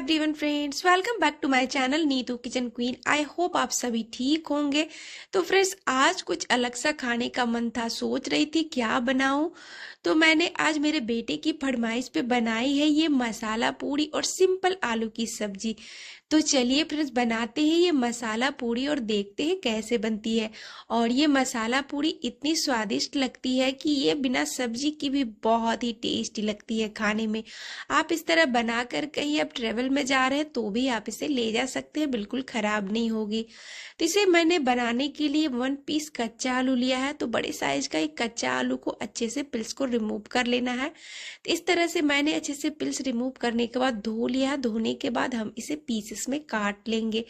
Everyone friends, welcome back to my channel Neetu kitchen queen. I hope आप सभी ठीक होंगे। तो फ्रेंड्स, आज कुछ अलग सा खाने का मन था, सोच रही थी क्या बनाऊं। तो मैंने आज मेरे बेटे की फरमाइश पे बनाई है ये मसाला पूरी और सिंपल आलू की सब्जी। तो चलिए फ्रेंड्स, बनाते हैं ये मसाला पूरी और देखते हैं कैसे बनती है। और ये मसाला पूरी इतनी स्वादिष्ट लगती है कि ये बिना सब्जी की भी बहुत ही टेस्टी लगती है खाने में। आप इस तरह बनाकर कहीं आप ट्रेवल में जा रहे हैं तो भी आप इसे ले जा सकते हैं, बिल्कुल खराब नहीं होगी। तो इसे मैंने बनाने के लिए 1 पीस कच्चा आलू लिया है। तो बड़े साइज का एक कच्चा आलू को अच्छे से पिल्स को रिमूव कर लेना है। तो इस तरह से मैंने अच्छे से पिल्स रिमूव करने के बाद धो लिया। धोने के बाद हम इसे पीसेस में काट लेंगे।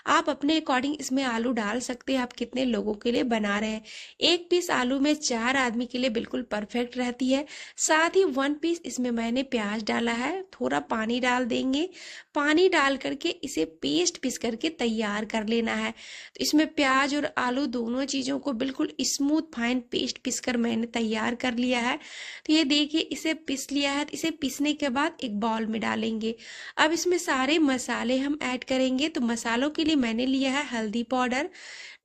आप अपने अकॉर्डिंग इसमें आलू डाल सकते हैं, आप कितने लोगों के लिए बना रहे हैं। 1 पीस आलू में 4 आदमी के लिए बिल्कुल परफेक्ट रहती है। साथ ही 1 पीस इसमें मैंने प्याज डाला है। थोड़ा पानी डाल देंगे। पानी डाल करके इसे पेस्ट पीस करके तैयार कर लेना है। तो इसमें प्याज और आलू दोनों चीजों को बिल्कुल स्मूथ फाइन पेस्ट पीस कर मैंने तैयार कर लिया है। तो ये देखिए, इसे पीस लिया है। इसे पीसने के बाद एक बाउल में डालेंगे। अब इसमें सारे मसाले हम ऐड करेंगे। तो मसालों के लिए मैंने लिया है हल्दी पाउडर,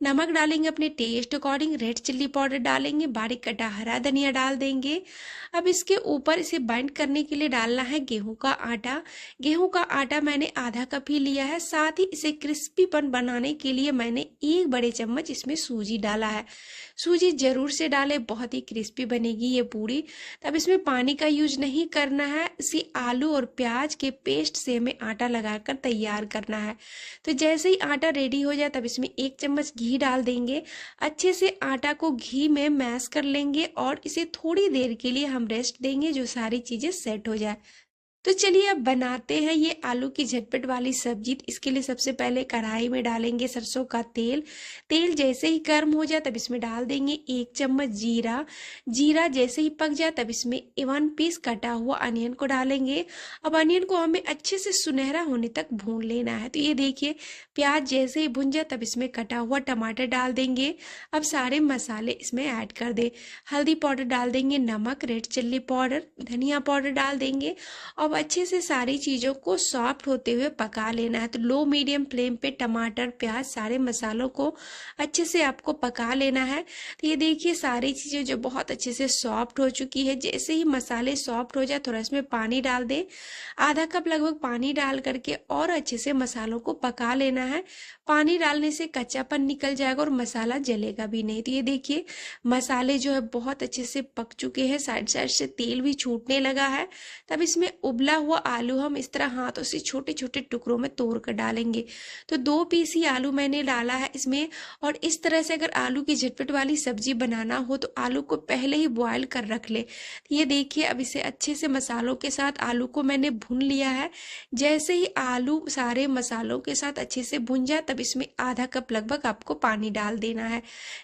नमक डालेंगे अपने taste according, red chilli powder डालेंगे, बारीक कटा हरा धनिया डाल देंगे। अब इसके ऊपर इसे बाइंड करने के लिए डालना है गेहूं का आटा। गेहूं का आटा मैंने आधा कप ही लिया है। साथ ही इसे क्रिस्पीपन बनाने के लिए मैंने 1 बड़े चम्मच इसमें सूजी डाला है। सूजी जरूर से डाले, बहुत ही क्रिस्पी बनेगी ये पूरी। तब इसमें पानी का यूज नहीं करना है। इसी आलू और प्याज के पेस्ट से हमें आटा लगाकर तैयार करना है। तो जैसे ही आटा रेडी हो जाए तब इसमें 1 चम्मच घी डाल देंगे। अच्छे से आटा को घी में मैश कर लेंगे और इसे थोड़ी देर के लिए हम रेस्ट देंगे, जो सारी चीजें सेट हो जाए। तो चलिए अब बनाते हैं ये आलू की झटपट वाली सब्जी। इसके लिए सबसे पहले कढ़ाई में डालेंगे सरसों का तेल। तेल जैसे ही गर्म हो जाए तब इसमें डाल देंगे 1 चम्मच जीरा। जीरा जैसे ही पक जाए तब इसमें 1 पीस कटा हुआ अनियन को डालेंगे। अब अनियन को हमें अच्छे से सुनहरा होने तक भून लेना है। तो ये देखिए, प्याज जैसे ही भुन जाए तब इसमें कटा हुआ टमाटर डाल देंगे। अब सारे मसाले इसमें ऐड कर दे। हल्दी पाउडर डाल देंगे, नमक, रेड चिल्ली पाउडर, धनिया पाउडर डाल देंगे। अब अच्छे से सारी चीजों को सॉफ्ट होते हुए पका लेना है। तो लो मीडियम फ्लेम पे टमाटर, प्याज, सारे मसालों को अच्छे से आपको पका लेना है। तो ये देखिए, सारी चीजें जो बहुत अच्छे से सॉफ्ट हो चुकी है। जैसे ही मसाले सॉफ्ट हो जाए थोड़ा इसमें पानी डाल दे। आधा कप लगभग पानी डाल करके और अच्छे से मसालों को पका लेना है। पानी डालने से कच्चापन निकल जाएगा और मसाला जलेगा भी नहीं। तो ये देखिए, मसाले जो है बहुत अच्छे से पक चुके हैं। साइड साइड से तेल भी छूटने लगा है। तब इसमें उबला हुआ आलू हम इस तरह हाथों से छोटे छोटे टुकड़ों में तोड़ कर डालेंगे। तो 2 पीस ही आलू मैंने डाला है इसमें। और इस तरह से अगर आलू की झटपट वाली सब्जी बनाना हो तो आलू को पहले ही बॉयल कर रख ले। तो ये देखिए, अब इसे अच्छे से मसालों के साथ आलू को मैंने भून लिया है। जैसे ही आलू सारे मसालों के साथ अच्छे से भुन जाए तब इसमें आधा कप लगभग आपको पानी डाल देना है।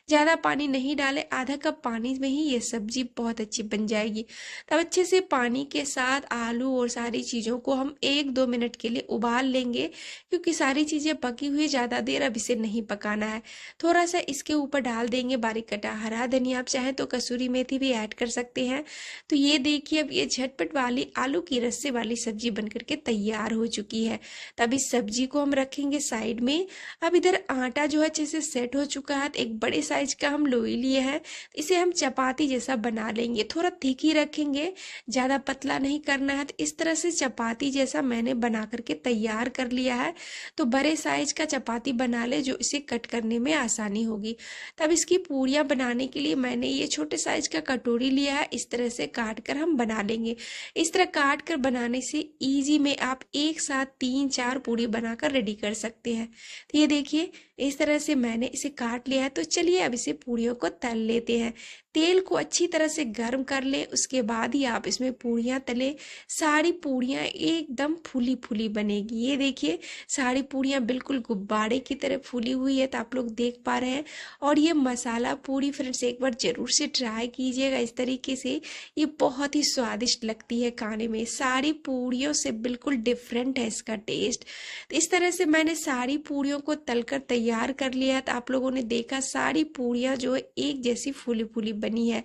ज्यादा पानी नहीं डाले, आधा कप पानी में ही ये सब्जी बहुत अच्छी बन जाएगी। तब अच्छे से पानी के साथ आलू और सारी चीजों को हम 1-2 मिनट के लिए उबाल लेंगे, क्योंकि सारी चीजें पकी हुई, ज्यादा देर अब इसे नहीं पकाना है। थोड़ा सा इसके ऊपर डाल देंगे बारीक कटा हरा धनिया, आप चाहें तो कसूरी मेथी भी ऐड कर सकते हैं। तो ये देखिए, अब ये झटपट वाली आलू की रस्से वाली सब्जी बनकर के तैयार हो चुकी है। तब इस सब्जी को हम रखेंगे साइड में। अब इधर आटा जो है अच्छे से सेट हो चुका है। तो एक बड़े साइज का हम लोई लिए हैं, इसे हम चपाती जैसा बना लेंगे। थोड़ा थिक ही रखेंगे, ज्यादा पतला नहीं करना है। तो इस तरह से चपाती जैसा मैंने बना करके तैयार कर लिया है। तो बड़े साइज का चपाती बना ले, जो इसे कट करने में आसानी होगी। तब इसकी पूरियां बनाने के लिए मैंने ये छोटे साइज का कटोरी लिया है। इस तरह से काट कर हम बना लेंगे। इस तरह काट कर बनाने से इजी में आप एक साथ 3-4 पूरी बनाकर रेडी कर सकते हैं। तो ये देखिए, इस तरह से मैंने इसे काट लिया है। तो चलिए अब इसे पूरियों को तल लेते हैं। तेल को अच्छी तरह से गर्म कर ले, उसके बाद ही आप इसमें पूरियां तले। सारी पूरियां एकदम फूली फूली बनेगी। ये देखिए, सारी पूरियां बिल्कुल गुब्बारे की तरह फूली हुई है, तो आप लोग देख पा रहे हैं। और ये मसाला पूरी फ्रेंड्स एक बार जरूर से ट्राई कीजिएगा इस तरीके से। ये बहुत ही स्वादिष्ट लगती है खाने में। सारी पूरियों से बिल्कुल डिफरेंट है इसका टेस्ट। तो इस तरह से मैंने सारी पूरियों को तलकर तैयार कर लिया है। तो आप लोगों ने देखा, सारी पूरियां जो है एक जैसी फूली फूली बनी है।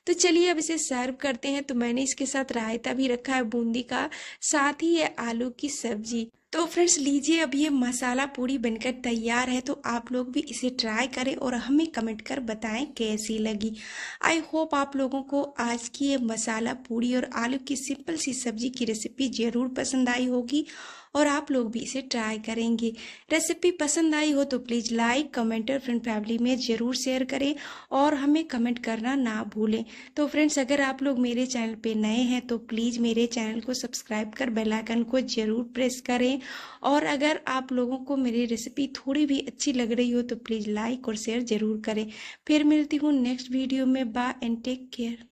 तो चलिए अब इसे सर्व करते हैं। तो मैंने इसके साथ रायता भी रखा है बूंदी का, साथ ही है आलू की सब्जी। तो फ्रेंड्स लीजिए, अब ये मसाला पूड़ी बनकर तैयार है, तो आप लोग भी इसे ट्राई करें और हमें कमेंट कर बताएं कैसी लगी। आई होप आप लोगों को आज की ये मसाला पूड़ी और आलू की सिंपल सी सब्जी की रेसिपी जरूर पसंद आई होगी और आप लोग भी इसे ट्राई करेंगे। रेसिपी पसंद आई हो तो प्लीज़ लाइक, कमेंट और फ्रेंड फैमिली में ज़रूर शेयर करें और हमें कमेंट करना ना भूलें। तो फ्रेंड्स, अगर आप लोग मेरे चैनल पे नए हैं तो प्लीज़ मेरे चैनल को सब्सक्राइब कर बेल आइकन को ज़रूर प्रेस करें और अगर आप लोगों को मेरी रेसिपी थोड़ी भी अच्छी लग रही हो तो प्लीज़ लाइक और शेयर ज़रूर करें। फिर मिलती हूँ नेक्स्ट वीडियो में। Bye and take care.